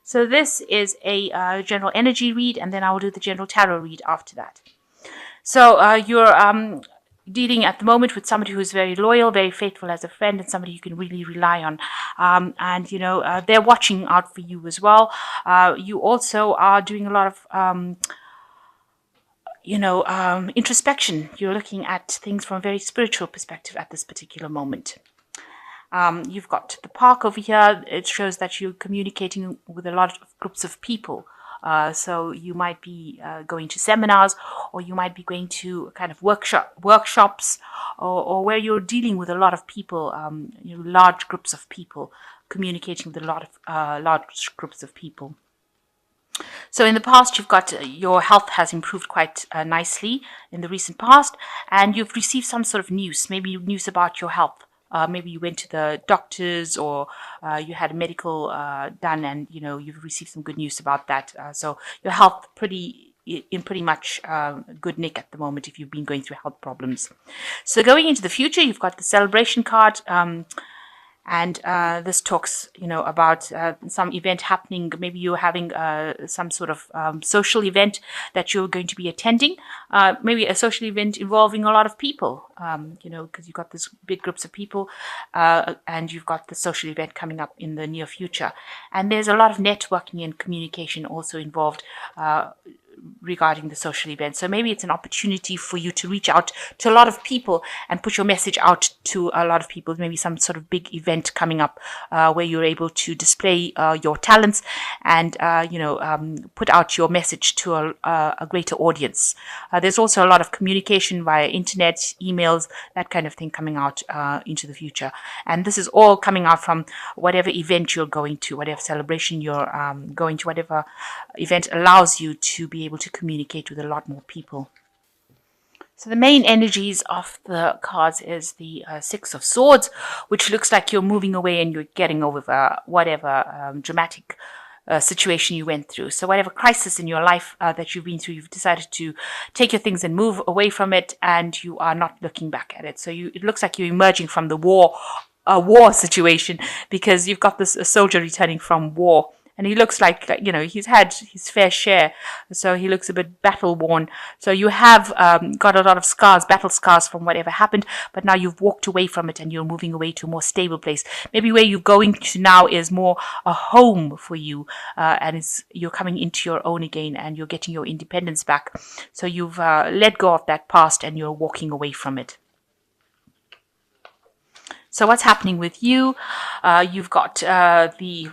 So this is a general energy read, and then I will do the general tarot read after that. So you're dealing at the moment with somebody who's very loyal, very faithful as a friend, and somebody you can really rely on. And they're watching out for you as well. You also are doing a lot of introspection. You're looking at things from a very spiritual perspective at this particular moment. You've got the park over here. It shows that you're communicating with a lot of groups of people. So you might be going to seminars, or you might be going to kind of workshops, or where you're dealing with a lot of people, large groups of people, communicating with a lot of large groups of people. So in the past, you've got your health has improved quite nicely in the recent past, and you've received some sort of news, maybe news about your health. Maybe you went to the doctors, or you had a medical done, and you've received some good news about that. So your health in pretty much good nick at the moment if you've been going through health problems. So going into the future, you've got the celebration card. And this talks, about some event happening. Maybe you're having some sort of social event that you're going to be attending. Maybe a social event involving a lot of people, because you've got this big groups of people, and you've got the social event coming up in the near future. And there's a lot of networking and communication also involved regarding the social event. So maybe it's an opportunity for you to reach out to a lot of people and put your message out to a lot of people. Maybe some sort of big event coming up where you're able to display your talents and put out your message to a greater audience. There's also a lot of communication via internet, emails, that kind of thing coming out into the future. And this is all coming out from whatever event you're going to, whatever celebration you're going to, whatever event allows you to be able to communicate with a lot more people. So the main energies of the cards is the Six of Swords, which looks like you're moving away and you're getting over whatever dramatic situation you went through. So whatever crisis in your life that you've been through, you've decided to take your things and move away from it, and you are not looking back at it. So it looks like you're emerging from the war situation, because you've got this soldier returning from war. And he looks like, he's had his fair share. So he looks a bit battle worn. So you have got a lot of scars, battle scars from whatever happened. But now you've walked away from it and you're moving away to a more stable place. Maybe where you're going to now is more a home for you. And you're coming into your own again and you're getting your independence back. So you've let go of that past and you're walking away from it. So what's happening with you? You've got the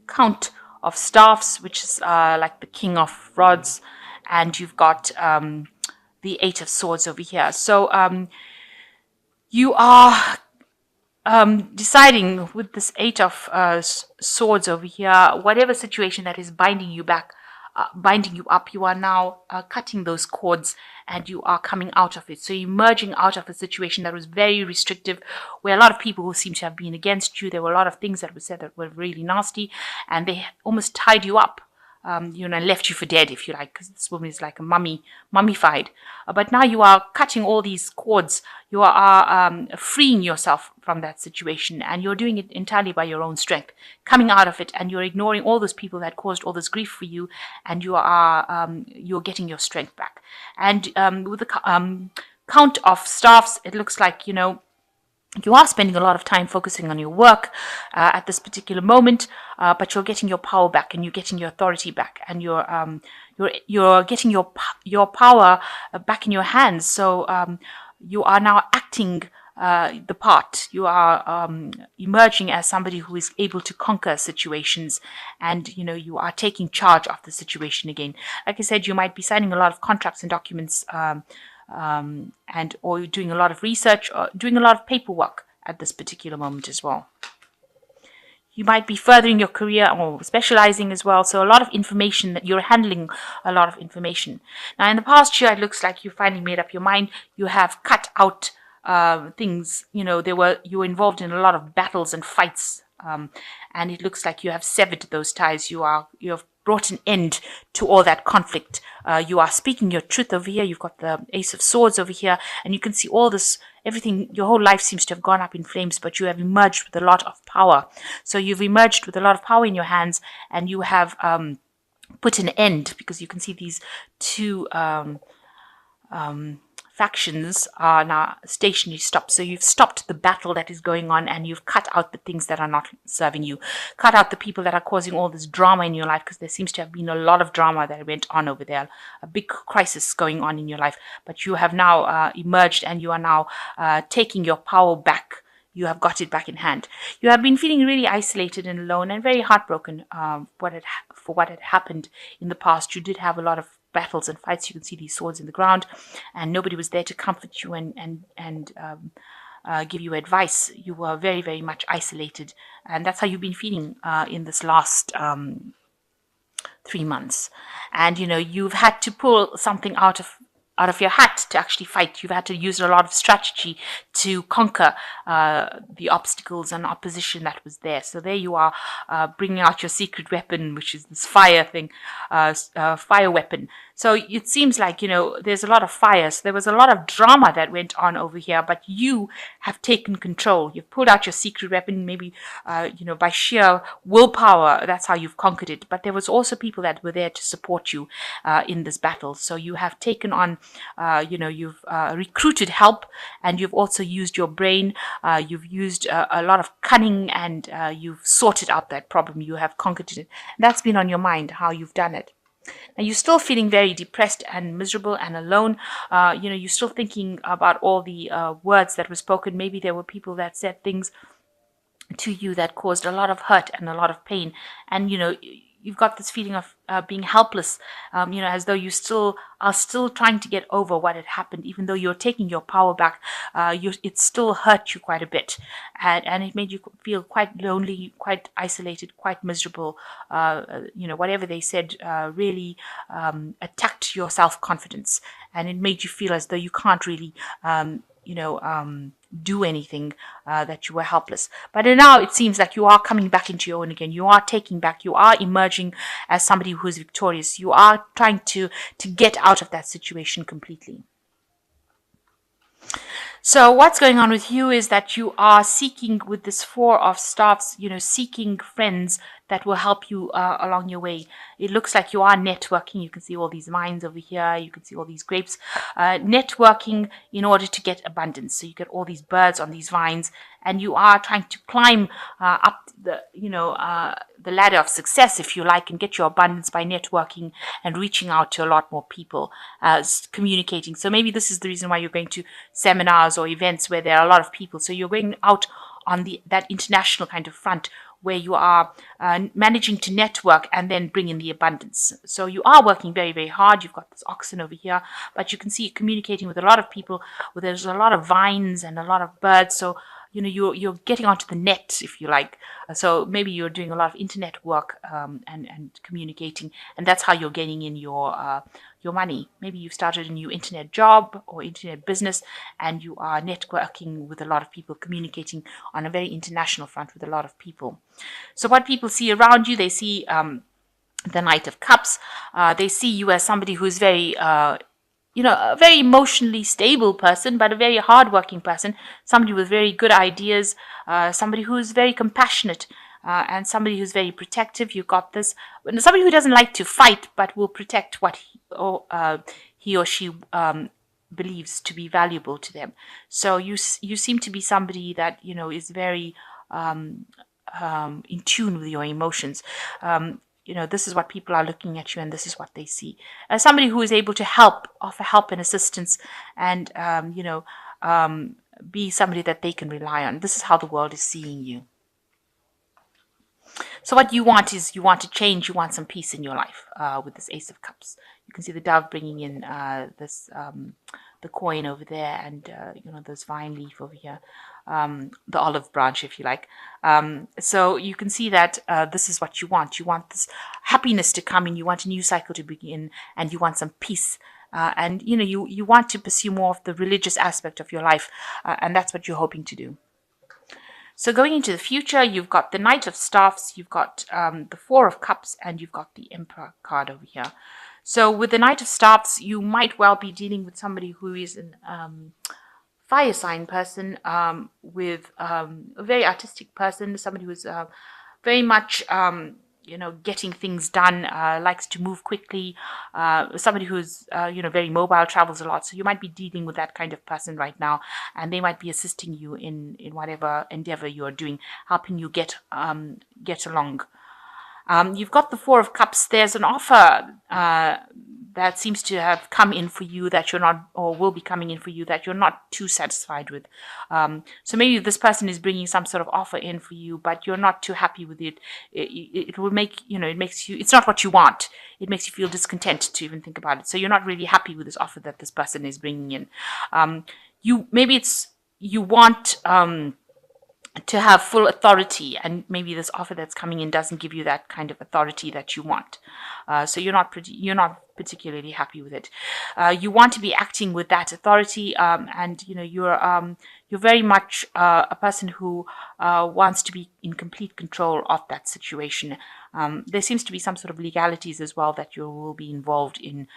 Count of Staffs, which is like the King of Rods, and you've got the Eight of Swords over here. So you are deciding with this Eight of Swords over here, whatever situation that is binding you back, binding you up, you are now cutting those cords and you are coming out of it. So you're emerging out of a situation that was very restrictive, where a lot of people who seem to have been against you, there were a lot of things that were said that were really nasty, and they almost tied you up, and left you for dead, if you like, because this woman is like a mummified. But now you are cutting all these cords. You are freeing yourself from that situation, and you're doing it entirely by your own strength, coming out of it, and you're ignoring all those people that caused all this grief for you, and you're getting your strength back. And with the Count of Staffs, it looks like you are spending a lot of time focusing on your work at this particular moment, but you're getting your power back and you're getting your authority back, and you're getting your power back in your hands. So you are now acting the part. You are emerging as somebody who is able to conquer situations, and you are taking charge of the situation again. Like I said, you might be signing a lot of contracts and documents, or doing a lot of research or doing a lot of paperwork at this particular moment as well. You might be furthering your career or specializing as well. So a lot of information that you're handling, a lot of information. Now in the past year, it looks like you finally made up your mind. You have cut out things. You were involved in a lot of battles and fights, and it looks like you have severed those ties. You have brought an end to all that conflict. You are speaking your truth over here. You've got the Ace of Swords over here, and you can see all this, everything, your whole life seems to have gone up in flames, but you have emerged with a lot of power. So you've emerged with a lot of power in your hands, and you have put an end, because you can see these two factions are now stationary stopped. So you've stopped the battle that is going on, and you've cut out the things that are not serving you. Cut out the people that are causing all this drama in your life, because there seems to have been a lot of drama that went on over there, a big crisis going on in your life. But you have now emerged, and you are now taking your power back. You have got it back in hand. You have been feeling really isolated and alone and very heartbroken for what had happened in the past. You did have a lot of battles and fights. You can see these swords in the ground, and nobody was there to comfort you and give you advice. You were very, very much isolated, and that's how you've been feeling in this last 3 months. And you've had to pull something out of your hat to actually fight. You've had to use a lot of strategy to conquer the obstacles and opposition that was there. So there you are, bringing out your secret weapon, which is this fire thing, fire weapon. So it seems like, there's a lot of fire. So there was a lot of drama that went on over here, but you have taken control. You've pulled out your secret weapon, maybe, by sheer willpower. That's how you've conquered it. But there was also people that were there to support you in this battle. So you have taken on, you've recruited help, and you've also used your brain. You've used a lot of cunning, and you've sorted out that problem. You have conquered it. That's been on your mind, how you've done it. Now, you're still feeling very depressed and miserable and alone. You're still thinking about all the words that were spoken. Maybe there were people that said things to you that caused a lot of hurt and a lot of pain. And, you've got this feeling of being helpless, as though you are still trying to get over what had happened, even though you're taking your power back. It still hurt you quite a bit, and it made you feel quite lonely, quite isolated, quite miserable. Whatever they said really attacked your self-confidence, and it made you feel as though you can't really do anything, that you were helpless. But now it seems like you are coming back into your own again. You are taking back, you are emerging as somebody who is victorious. You are trying to get out of that situation completely. So what's going on with you is that you are seeking, with this Four of Staffs, seeking friends that will help you along your way. It looks like you are networking. You can see all these vines over here. You can see all these grapes. Networking in order to get abundance. So you get all these birds on these vines, and you are trying to climb up the ladder of success, if you like, and get your abundance by networking and reaching out to a lot more people, communicating. So maybe this is the reason why you're going to seminars or events where there are a lot of people. So you're going out on that international kind of front, where you are managing to network and then bring in the abundance. So you are working very, very hard. You've got this oxen over here, but you can see communicating with a lot of people, where there's a lot of vines and a lot of birds. So you're getting onto the net, if you like. So maybe you're doing a lot of internet work and communicating, and that's how you're getting in your money. Maybe you've started a new internet job or internet business, and you are networking with a lot of people, communicating on a very international front with a lot of people. So what people see around you, they see the Knight of Cups. They see you as somebody who's very a very emotionally stable person, but a very hardworking person, somebody with very good ideas, somebody who is very compassionate, and somebody who's very protective. You've got this, somebody who doesn't like to fight, but will protect what he or she believes to be valuable to them. So you seem to be somebody that is very in tune with your emotions. This is what people are looking at you, and this is what they see. As somebody who is able to offer help and assistance, and be somebody that they can rely on. This is how the world is seeing you. So what you want is, you want to change, you want some peace in your life with this Ace of Cups. You can see the dove bringing in the coin over there, and this vine leaf over here, the olive branch, if you like. So you can see that this is what you want. You want this happiness to come in. You want a new cycle to begin, and you want some peace. And you want to pursue more of the religious aspect of your life, and that's what you're hoping to do. So going into the future, you've got the Knight of Staffs, you've got the Four of Cups, and you've got the Emperor card over here. So with the Knight of Staffs, you might well be dealing with somebody who is an fire sign person, with a very artistic person, somebody who's very much getting things done, likes to move quickly, somebody who's very mobile, travels a lot. So you might be dealing with that kind of person right now, and they might be assisting you in whatever endeavor you're doing, helping you get along. You've got the Four of Cups. There's an offer that seems to have come in for you that you're not, or will be coming in for you that you're not too satisfied with. So maybe this person is bringing some sort of offer in for you, but you're not too happy with it. It will make, it makes you, it's not what you want. It makes you feel discontent to even think about it. So you're not really happy with this offer that this person is bringing in. You want to have full authority, and maybe this offer that's coming in doesn't give you that kind of authority that you want. So you're not particularly happy with it. You want to be acting with that authority, and you're very much a person who wants to be in complete control of that situation. There seems to be some sort of legalities as well that you will be involved in,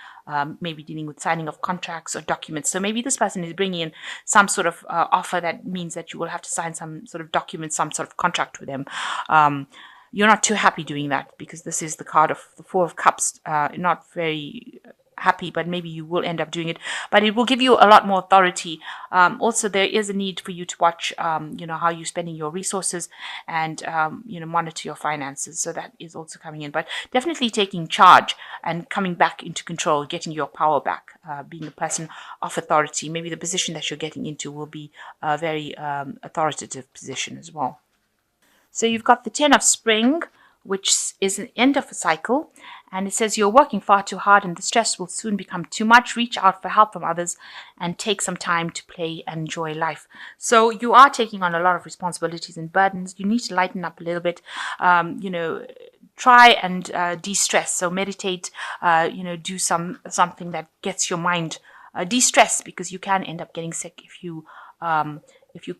maybe dealing with signing of contracts or documents. So maybe this person is bringing in some sort of offer that means that you will have to sign some sort of document, some sort of contract with them. You're not too happy doing that because this is the card of the Four of Cups. Not very happy, but maybe you will end up doing it. But it will give you a lot more authority. Also, there is a need for you to watch, how you're spending your resources and, monitor your finances. So that is also coming in. But definitely taking charge and coming back into control, getting your power back, being a person of authority. Maybe the position that you're getting into will be a very authoritative position as well. So you've got the 10 of Spring, which is an end of a cycle. And it says you're working far too hard and the stress will soon become too much. Reach out for help from others and take some time to play and enjoy life. So you are taking on a lot of responsibilities and burdens. You need to lighten up a little bit. Try and de-stress. So meditate, do something that gets your mind de-stressed, because you can end up getting sick if you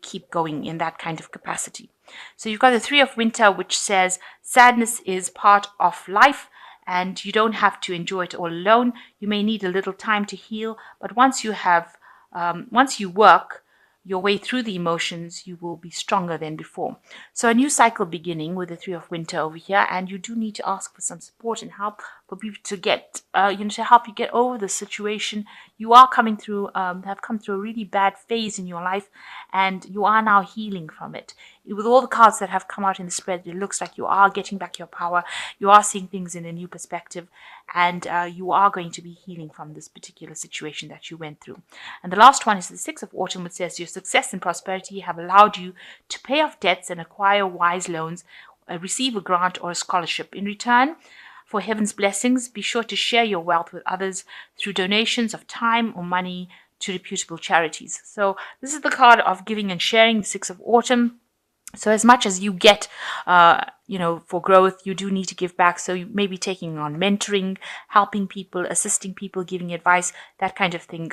keep going in that kind of capacity. So you've got the Three of Winter, which says sadness is part of life and you don't have to enjoy it all alone. You may need a little time to heal, but once you work your way through the emotions, you will be stronger than before. So a new cycle beginning with the Three of Winter over here, and you do need to ask for some support and help for people to get, to help you get over the situation. You are coming through, have come through a really bad phase in your life, and you are now healing from it. With all the cards that have come out in the spread, it looks like you are getting back your power. You are seeing things in a new perspective, and you are going to be healing from this particular situation that you went through. And the last one is the Six of Autumn, which says your success and prosperity have allowed you to pay off debts and acquire wise loans, receive a grant or a scholarship. In return for heaven's blessings, be sure to share your wealth with others through donations of time or money to reputable charities. So this is the card of giving and sharing, the Six of Autumn. So as much as you get, for growth, you do need to give back. So you may be taking on mentoring, helping people, assisting people, giving advice, that kind of thing,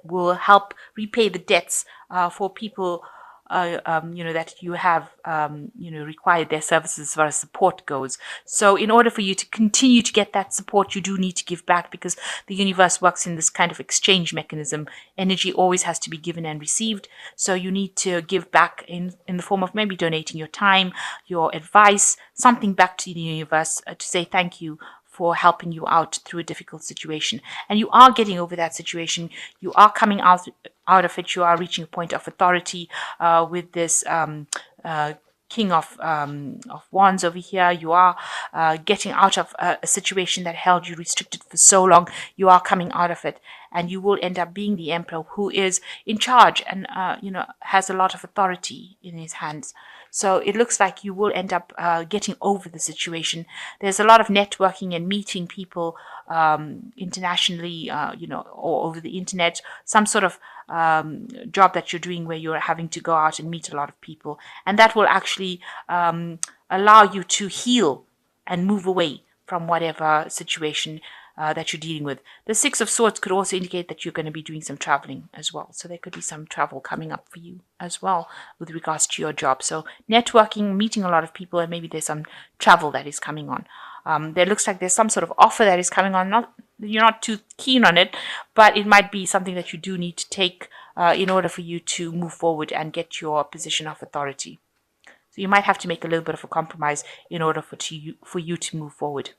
will help repay the debts for people, that you have, required their services as far as support goes. So in order for you to continue to get that support, you do need to give back, because the universe works in this kind of exchange mechanism. Energy always has to be given and received. So you need to give back in the form of maybe donating your time, your advice, something back to the universe to say thank you for helping you out through a difficult situation. And you are getting over that situation. You are coming out of it. You are reaching a point of authority with this King of Wands over here. You are getting out of a situation that held you restricted for so long. You are coming out of it, and you will end up being the Emperor, who is in charge and has a lot of authority in his hands. So it looks like you will end up getting over the situation. There's a lot of networking and meeting people internationally, or over the internet, some sort of job that you're doing where you're having to go out and meet a lot of people. And that will actually allow you to heal and move away from whatever situation that you're dealing with. The Six of Swords could also indicate that you're going to be doing some traveling as well. So there could be some travel coming up for you as well with regards to your job. So networking, meeting a lot of people, and maybe there's some travel that is coming on. There looks like there's some sort of offer that is coming on. You're not too keen on it, but it might be something that you do need to take in order for you to move forward and get your position of authority. So you might have to make a little bit of a compromise in order for you to move forward.